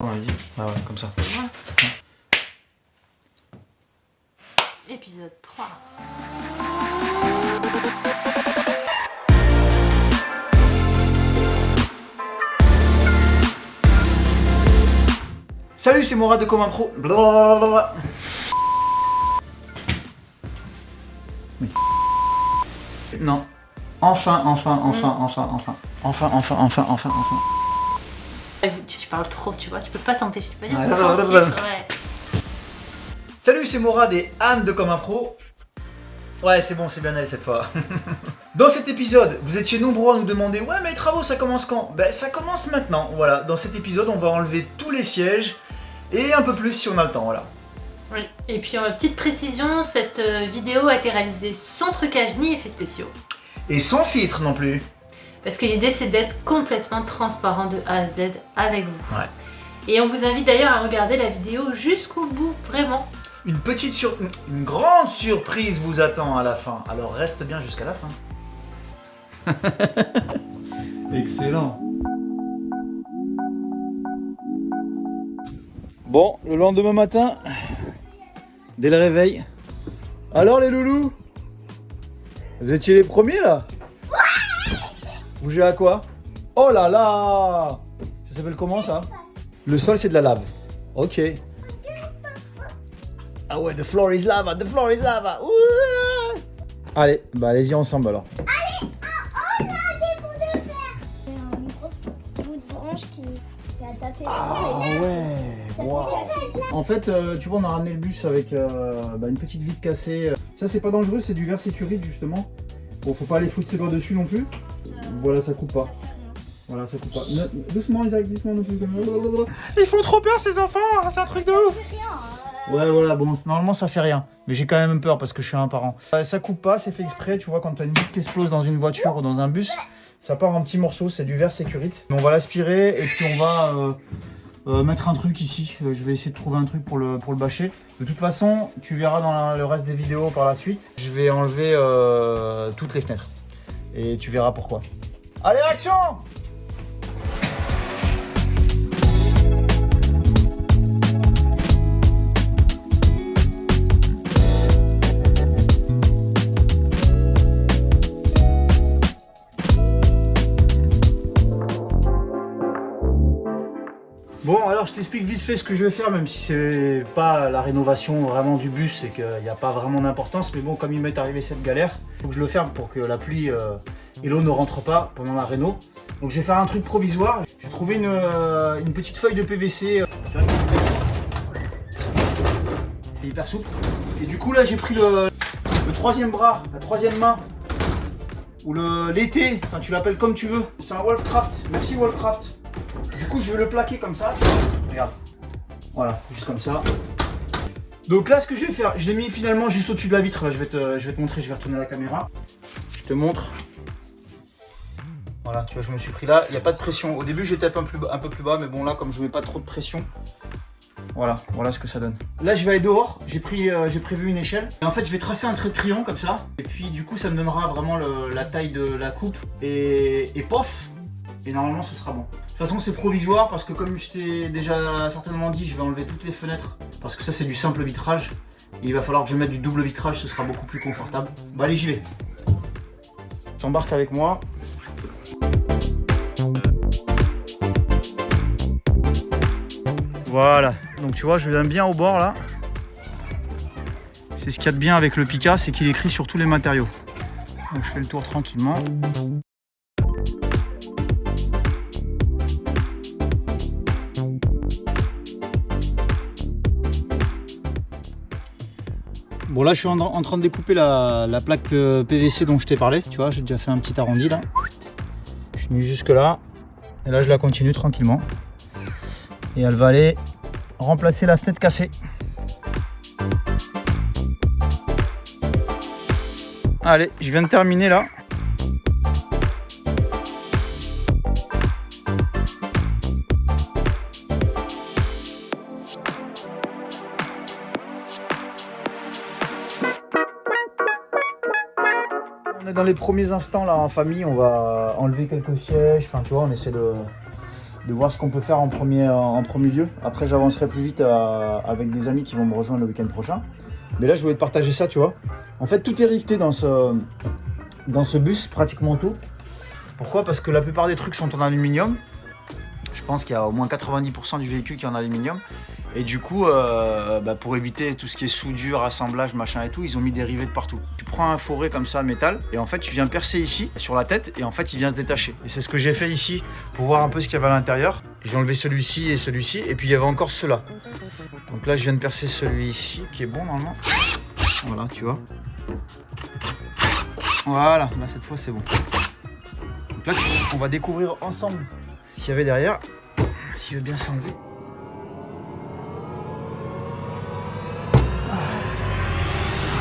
Ouais, ah ouais, comme ça. Ouais. Épisode 3. Salut, c'est Mourad de Comme un Pro. Blablabla. Oui. Non. Enfin. Tu parles trop, tu vois, tu peux pas t'empêcher de pas dire Ouais, sans ouais, filtre, ouais. ouais. Salut, c'est Mourad et Anne de Comme un Pro. Ouais, c'est bon, c'est bien allé cette fois. Dans cet épisode, vous étiez nombreux à nous demander « Ouais, mais les travaux, ça commence quand ?» Ben, ça commence maintenant, voilà. Dans cet épisode, on va enlever tous les sièges et un peu plus si on a le temps, voilà. Oui. Et puis, petite précision, cette vidéo a été réalisée sans trucage ni effets spéciaux. Et sans filtre non plus. Parce que l'idée, c'est d'être complètement transparent de A à Z avec vous. Ouais. Et on vous invite d'ailleurs à regarder la vidéo jusqu'au bout, vraiment. Une grande surprise vous attend à la fin, alors reste bien jusqu'à la fin. Excellent. Bon, le lendemain matin, dès le réveil. Alors les loulous, vous étiez les premiers là? Vous jouez à quoi? Oh là là! Ça s'appelle comment ça? Le sol c'est de la lave. Ok. Ah ouais, the floor is lava, the floor is lava. Ouah. Allez, bah allez-y ensemble alors. Allez, on a des bouts de fer. Une grosse bout de branche qui a tapé. Ah ouais, wow. En fait, tu vois, on a ramené le bus avec une petite vitre cassée. Ça, c'est pas dangereux, c'est du verre sécurité justement. Bon, faut pas aller foutre ses doigts dessus non plus. Voilà, ça coupe pas. Voilà, ça coupe pas. Doucement, Isaac, doucement non plus. Ils font trop peur ces enfants, c'est un truc de ouf. Ouais, voilà, bon, normalement ça fait rien. Mais j'ai quand même peur parce que je suis un parent. Ça coupe pas, c'est fait exprès, tu vois, quand t'as une vitre qui explose dans une voiture ou dans un bus, ça part en petits morceaux, c'est du verre sécurité. On va l'aspirer et puis on va mettre un truc ici. Je vais essayer de trouver un truc pour le bâcher. De toute façon, tu verras dans le reste des vidéos par la suite. Je vais enlever toutes les fenêtres. Et tu verras pourquoi. Allez, action! Bon, alors je t'explique vite fait ce que je vais faire, même si c'est pas la rénovation vraiment du bus et qu'il n'y a pas vraiment d'importance. Mais bon, comme il m'est arrivé cette galère, il faut que je le ferme pour que la pluie et l'eau ne rentrent pas pendant la réno. Donc je vais faire un truc provisoire. J'ai trouvé une petite feuille de PVC. C'est hyper souple. Et du coup là j'ai pris le troisième bras, la troisième main. Ou l'été, enfin tu l'appelles comme tu veux. C'est un Wolfcraft. Merci Wolfcraft. Du coup, je vais le plaquer comme ça. Regarde. Voilà, juste comme ça. Donc là, ce que je vais faire, je l'ai mis finalement juste au-dessus de la vitre. Là, je vais te montrer, je vais retourner la caméra. Je te montre. Voilà, tu vois, je me suis pris là. Il n'y a pas de pression. Au début, je tape un peu plus bas, mais bon, là, comme je mets pas trop de pression. Voilà ce que ça donne. Là, je vais aller dehors. J'ai prévu une échelle. Et en fait, je vais tracer un trait de crayon comme ça. Et puis, du coup, ça me donnera vraiment la taille de la coupe. Et pof. Et normalement, ce sera bon. De toute façon, c'est provisoire parce que comme je t'ai déjà certainement dit, je vais enlever toutes les fenêtres parce que ça, c'est du simple vitrage. Et il va falloir que je mette du double vitrage, ce sera beaucoup plus confortable. Bah allez, j'y vais. T'embarques avec moi. Voilà. Donc tu vois, je viens bien au bord là. C'est ce qu'il y a de bien avec le Pika, c'est qu'il écrit sur tous les matériaux. Donc je fais le tour tranquillement. Bon là je suis en train de découper la plaque PVC dont je t'ai parlé, tu vois, j'ai déjà fait un petit arrondi là. Je suis venu jusque là, et là je la continue tranquillement. Et elle va aller remplacer la fenêtre cassée. Allez, je viens de terminer là. On est dans les premiers instants là en famille, on va enlever quelques sièges, enfin tu vois, on essaie de de voir ce qu'on peut faire en premier lieu. Après, j'avancerai plus vite avec des amis qui vont me rejoindre le week-end prochain. Mais là, je voulais te partager ça, tu vois. En fait, tout est rifté dans ce bus, pratiquement tout. Pourquoi? Parce que la plupart des trucs sont en aluminium. Je pense qu'il y a au moins 90% du véhicule qui est en aluminium. Et du coup, pour éviter tout ce qui est soudure, assemblage, machin et tout, ils ont mis des rivets de partout. Tu prends un forêt comme ça, métal, et en fait, tu viens percer ici, sur la tête, et en fait, il vient se détacher. Et c'est ce que j'ai fait ici, pour voir un peu ce qu'il y avait à l'intérieur. J'ai enlevé celui-ci, et puis il y avait encore ceux-là. Donc là, je viens de percer celui-ci, qui est bon normalement. Voilà, tu vois. Voilà, là, cette fois, c'est bon. Donc là, on va découvrir ensemble ce qu'il y avait derrière, s'il veut bien s'enlever.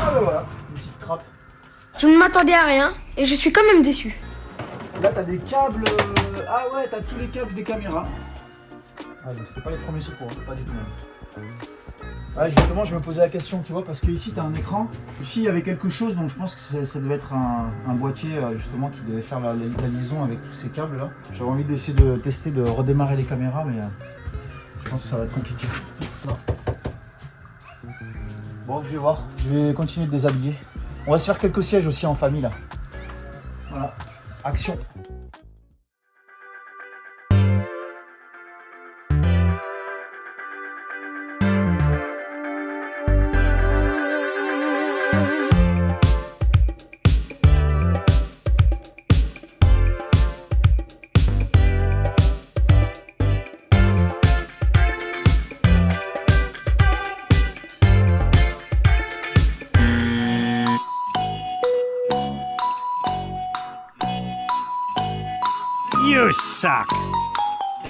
Ah bah voilà, une petite trappe. Je ne m'attendais à rien et je suis quand même déçu. Là t'as des câbles, ah ouais, t'as tous les câbles des caméras. Ah donc c'était pas les premiers secours, hein. Pas du tout même. Ouais, justement je me posais la question, tu vois, parce que ici t'as un écran. Ici il y avait quelque chose, donc je pense que ça devait être un boîtier justement qui devait faire la liaison avec tous ces câbles là. J'avais envie d'essayer de tester de redémarrer les caméras, mais je pense que ça va être compliqué. Non. Bon, je vais voir, je vais continuer de déshabiller. On va se faire quelques sièges aussi en famille là. Voilà, action. You suck.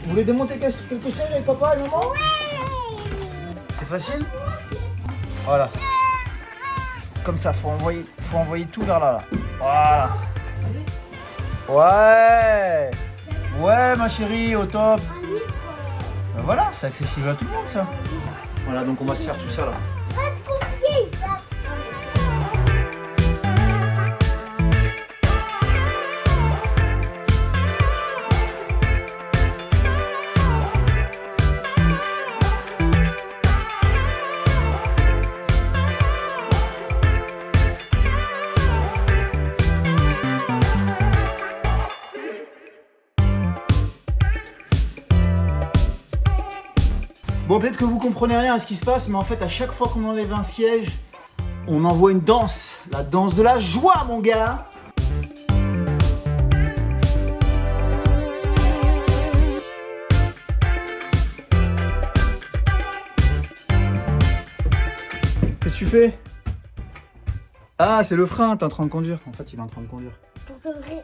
Vous voulez démonter quelque chose avec papa et maman? Ouais. C'est facile? Voilà. Comme ça, faut envoyer tout vers là. Voilà. Ouais. Ouais ma chérie, au top. Ben voilà, c'est accessible à tout le monde ça. Voilà, donc on va se faire tout ça là. Bon, peut-être que vous comprenez rien à ce qui se passe, mais en fait, à chaque fois qu'on enlève un siège, on envoie une danse. La danse de la joie, mon gars. Qu'est-ce que tu fais? Ah, c'est le frein, t'es en train de conduire. En fait, il est en train de conduire. Pour de vrai.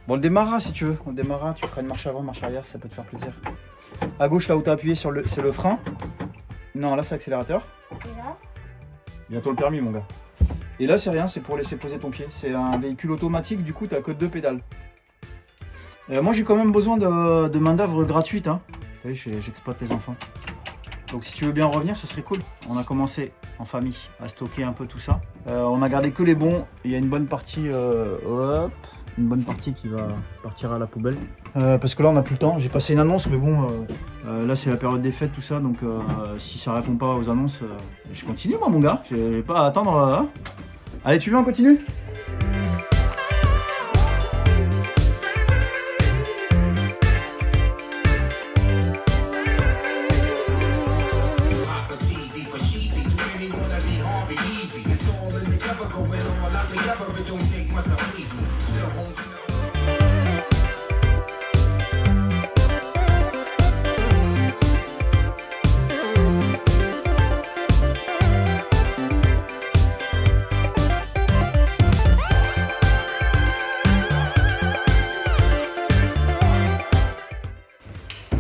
Bon, on le démarrera si tu veux. On le démarrera, tu feras une marche avant, marche arrière, ça peut te faire plaisir. À gauche, là où tu as appuyé, c'est le frein. Non, là, c'est l'accélérateur. Et là? Bientôt le permis, mon gars. Et là, c'est rien, c'est pour laisser poser ton pied. C'est un véhicule automatique, du coup, tu n'as que 2 pédales. Moi, j'ai quand même besoin de main-d'œuvre gratuite. Hein. T'as vu, j'exploite les enfants. Donc, si tu veux bien revenir, ce serait cool. On a commencé en famille à stocker un peu tout ça. On a gardé que les bons. Il y a une bonne partie. Hop. Une bonne partie qui va partir à la poubelle. Parce que là on n'a plus le temps, j'ai passé une annonce mais bon là c'est la période des fêtes tout ça donc si ça répond pas aux annonces je continue moi mon gars, je vais pas attendre hein. Allez tu veux on continue?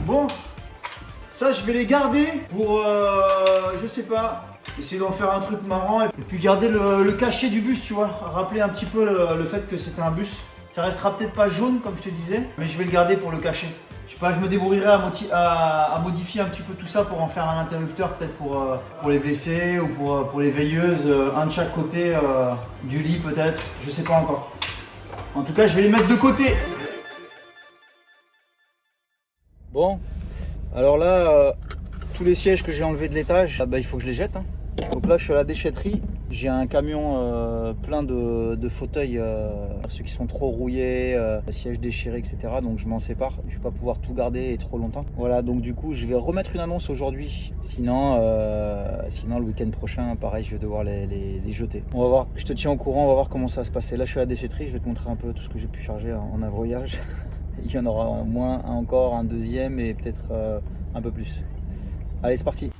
Bon, ça je vais les garder pour, je sais pas, essayer d'en faire un truc marrant et puis garder le cachet du bus, tu vois, rappeler un petit peu le fait que c'était un bus. Ça restera peut-être pas jaune comme je te disais, mais je vais le garder pour le cachet. Je sais pas, je me débrouillerai à modifier un petit peu tout ça pour en faire un interrupteur, peut-être pour les WC ou pour les veilleuses, un de chaque côté du lit peut-être, je sais pas encore. En tout cas, je vais les mettre de côté. Bon, alors là, tous les sièges que j'ai enlevés de l'étage, il faut que je les jette. Hein. Donc là, je suis à la déchetterie. J'ai un camion plein de fauteuils, ceux qui sont trop rouillés, sièges déchirés, etc. Donc je m'en sépare. Je vais pas pouvoir tout garder trop longtemps. Voilà, donc du coup, je vais remettre une annonce aujourd'hui. Sinon, le week-end prochain, pareil, je vais devoir les jeter. On va voir. Je te tiens au courant. On va voir comment ça va se passer. Là, je suis à la déchetterie. Je vais te montrer un peu tout ce que j'ai pu charger en un voyage. Il y en aura au moins encore un deuxième et peut-être un peu plus. Allez, c'est parti.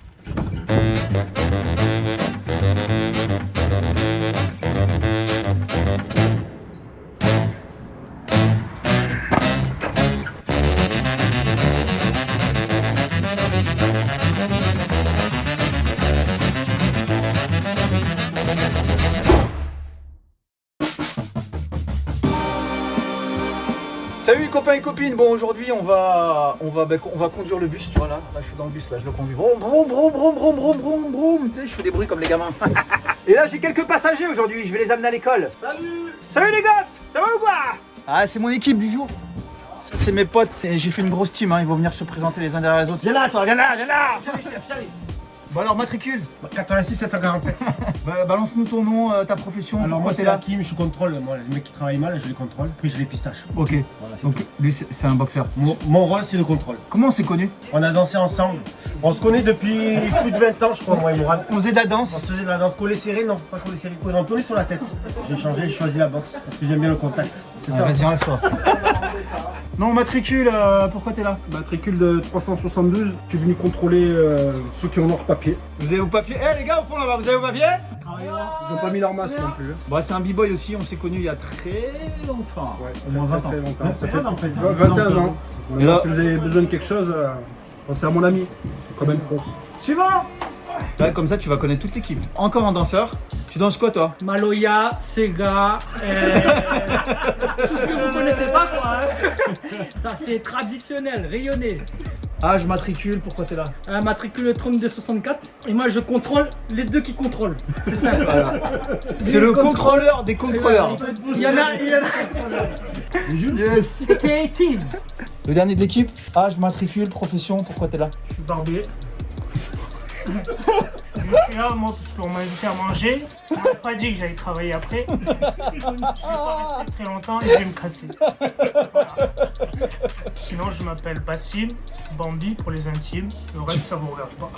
Salut les copains et copines, bon aujourd'hui on va conduire le bus, tu vois là je suis dans le bus, là je le conduis, brum brum brum brum brum brum brum brum, tu sais je fais des bruits comme les gamins. Et là j'ai quelques passagers aujourd'hui, je vais les amener à l'école. Salut les gosses, ça va ou quoi? Ah c'est mon équipe du jour, c'est mes potes, j'ai fait une grosse team, hein. Ils vont venir se présenter les uns derrière les autres. Viens là toi, viens là. J'arrive. Bon alors matricule 86 747. Balance-nous ton nom, ta profession. Alors moi t'es c'est Hakim, je contrôle, moi les mecs qui travaillent mal, je les contrôle, puis je les pistache. Ok, Voilà, donc lui c'est un boxeur. mon rôle c'est le contrôle. Comment on s'est connus? On a dansé ensemble, on se connaît depuis plus de 20 ans je crois, moi et Mourad. On faisait de la On danse. se faisait de la danse collée serrée, non pas collée serrée, on tournait sur la tête. J'ai changé, j'ai choisi la boxe, parce que j'aime bien le contact. C'est ça. Vas-y enlève-toi. Non matricule, pourquoi t'es là? Matricule de 372, je suis venu contrôler ceux qui ont leur papier. Vous avez vos papiers? Eh les gars au fond là-bas, vous avez vos papiers? Ils ont pas mis leur masque non plus. Bah c'est un b-boy aussi, on s'est connus il y a très longtemps. Ouais, Au moins 20 ans. très longtemps. Ça fait en fait. 21 ans. Et là- Si vous avez besoin de quelque chose, pensez à mon ami, quand même pro. Suivant. Là comme ça tu vas connaître toute l'équipe. Encore un danseur. Tu danses quoi toi? Maloya, Sega, tout ce que vous connaissez pas quoi. Hein. Ça c'est traditionnel, rayonné. Âge, matricule, pourquoi t'es là? Matricule 3264 et moi je contrôle les deux qui contrôlent. C'est ça. Voilà. C'est le contrôleur des contrôleurs. Il y en a. Yes. KTs. Le dernier de l'équipe. Âge, matricule, profession, pourquoi t'es là? Je suis barbier. Je suis là, moi, parce qu'on m'a invité à manger. On m'a pas dit que j'allais travailler après. Je vais pas rester très longtemps et je vais me casser. Voilà. Sinon, je m'appelle Bassim, Bambi pour les intimes. Le reste, ça vous regarde pas.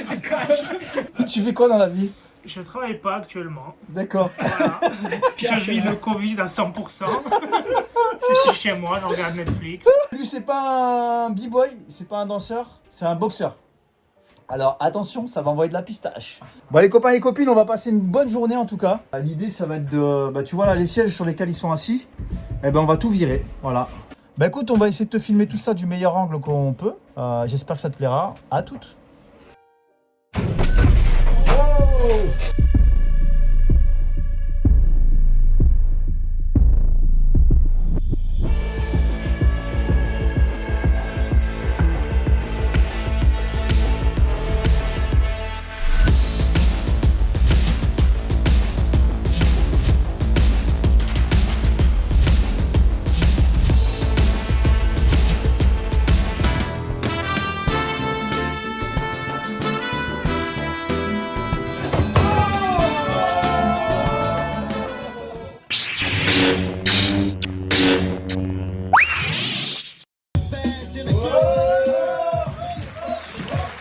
C'est cash. Tu fais quoi dans la vie? Je travaille pas actuellement. D'accord. Voilà. Je vis le Covid à 100%. Je suis chez moi, je regarde Netflix. Lui c'est pas un b-boy, c'est pas un danseur, c'est un boxeur. Alors attention, ça va envoyer de la pistache. Bon les copains et les copines, on va passer une bonne journée en tout cas. L'idée ça va être de, tu vois là les sièges sur lesquels ils sont assis, eh ben on va tout virer, voilà. Bah écoute, on va essayer de te filmer tout ça du meilleur angle qu'on peut. J'espère que ça te plaira. À toutes.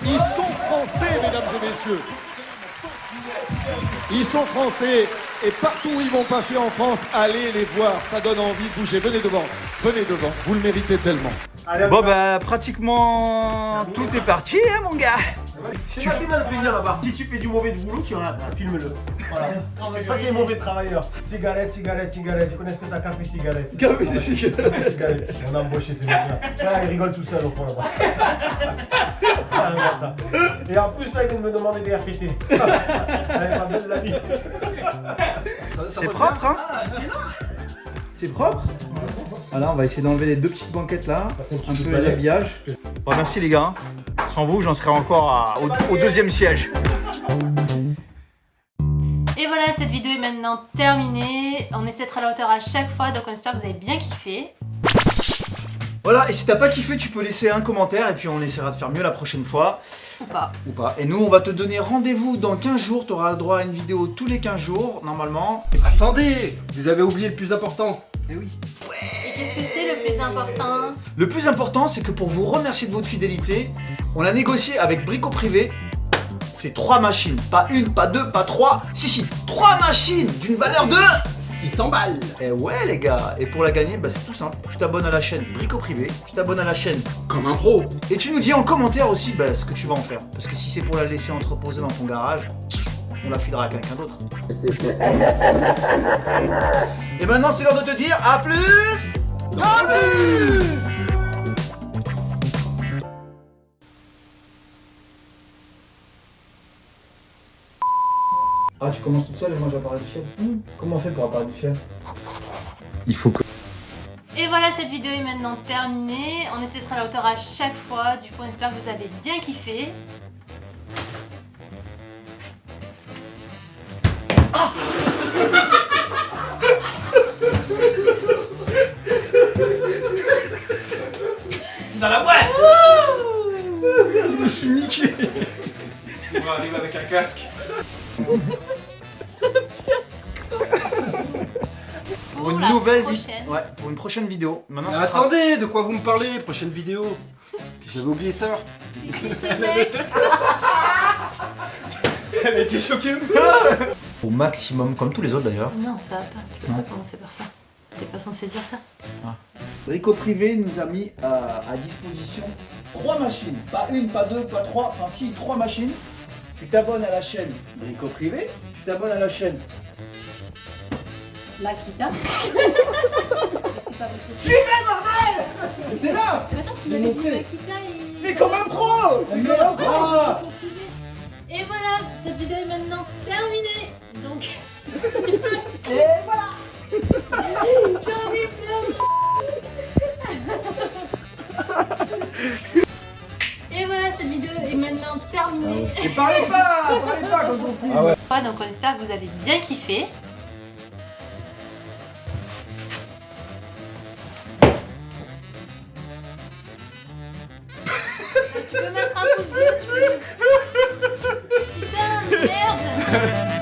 Ils sont français, mesdames et messieurs. Ils sont français et partout où ils vont passer en France, allez les voir, ça donne envie de bouger. Venez devant, vous le méritez tellement. Bon bah pratiquement tout est parti hein mon gars. C'est ça qui va le finir là-bas. Si tu fais du mauvais boulot, tu regardes, filme-le. Voilà. Ça c'est mauvais travailleur. Cigarette, cigarette, cigarette. Tu connais ce que ça, café, cigarette. Café, cigarette. Cigarette. On a embauché ces mecs-là. Là, ils rigolent tout seuls au fond là-bas. Ah, regarde ça. Et en plus là, ils viennent me demander des RTT. Allez, pas bien de la vie. C'est propre hein. C'est propre. Voilà, on va essayer d'enlever les deux petites banquettes là, un peu les habillages. Bon, merci les gars. Sans vous, j'en serais encore au deuxième siège. Et voilà, cette vidéo est maintenant terminée. On essaie d'être à la hauteur à chaque fois, donc on espère que vous avez bien kiffé. Voilà, et si t'as pas kiffé, tu peux laisser un commentaire et puis on essaiera de faire mieux la prochaine fois. Ou pas. Ou pas. Et nous, on va te donner rendez-vous dans 15 jours. Tu auras droit à une vidéo tous les 15 jours, normalement. Et puis... Attendez, vous avez oublié le plus important. Eh oui. Et qu'est-ce que c'est le plus important? Le plus important, c'est que pour vous remercier de votre fidélité, on a négocié avec Brico Privé. C'est 3 machines, pas une, pas deux, pas 3. Si, 3 machines d'une valeur de 600 balles. Eh ouais les gars, et pour la gagner, bah, c'est tout simple. Tu t'abonnes à la chaîne Brico Privé, tu t'abonnes à la chaîne Comme un pro. et tu nous dis en commentaire aussi bah, ce que tu vas en faire. Parce que si c'est pour la laisser entreposer dans ton garage, on la filera à quelqu'un d'autre. Et maintenant c'est l'heure de te dire à plus. À plus. Ah, tu commences toute seule et moi j'apparais du fiel. Comment on fait pour apparaître du fiel? Il faut que... Et voilà, cette vidéo est maintenant terminée. On essaie d'être à la hauteur à chaque fois. Du coup, on espère que vous avez bien kiffé. C'est dans la boîte. Merde, je me suis niqué. On va arriver avec un casque. Pour une la nouvelle prochaine. Ouais, pour une prochaine vidéo. Maintenant, Mais ce sera... attendez, de quoi vous me parlez? Prochaine vidéo. J'avais oublié ça. C'est mec. Elle était choquée. Au maximum, comme tous les autres d'ailleurs. Non, ça va pas. Tu peux pas commencer par ça. T'es pas censé dire ça. Brico Privé nous a mis à disposition 3 machines. Pas une, pas deux, pas 3. Enfin si, 3 machines. Tu t'abonnes à la chaîne Brico Privé. Tu t'abonnes à la chaîne. L'Akita. Suivez bordel. T'es là. Attends, tu J'ai m'avais dit montré. l'Akita et... Mais comme un pro. C'est comme un pro. Et voilà, cette vidéo est maintenant terminée. Donc... Et voilà. J'en ai plein. Et voilà, cette vidéo est maintenant terminée. Et parlez pas quand on filme. Ah ouais. Ouais, donc on espère que vous avez bien kiffé. Tu peux mettre un pouce bleu, tu peux... Putain, de merde.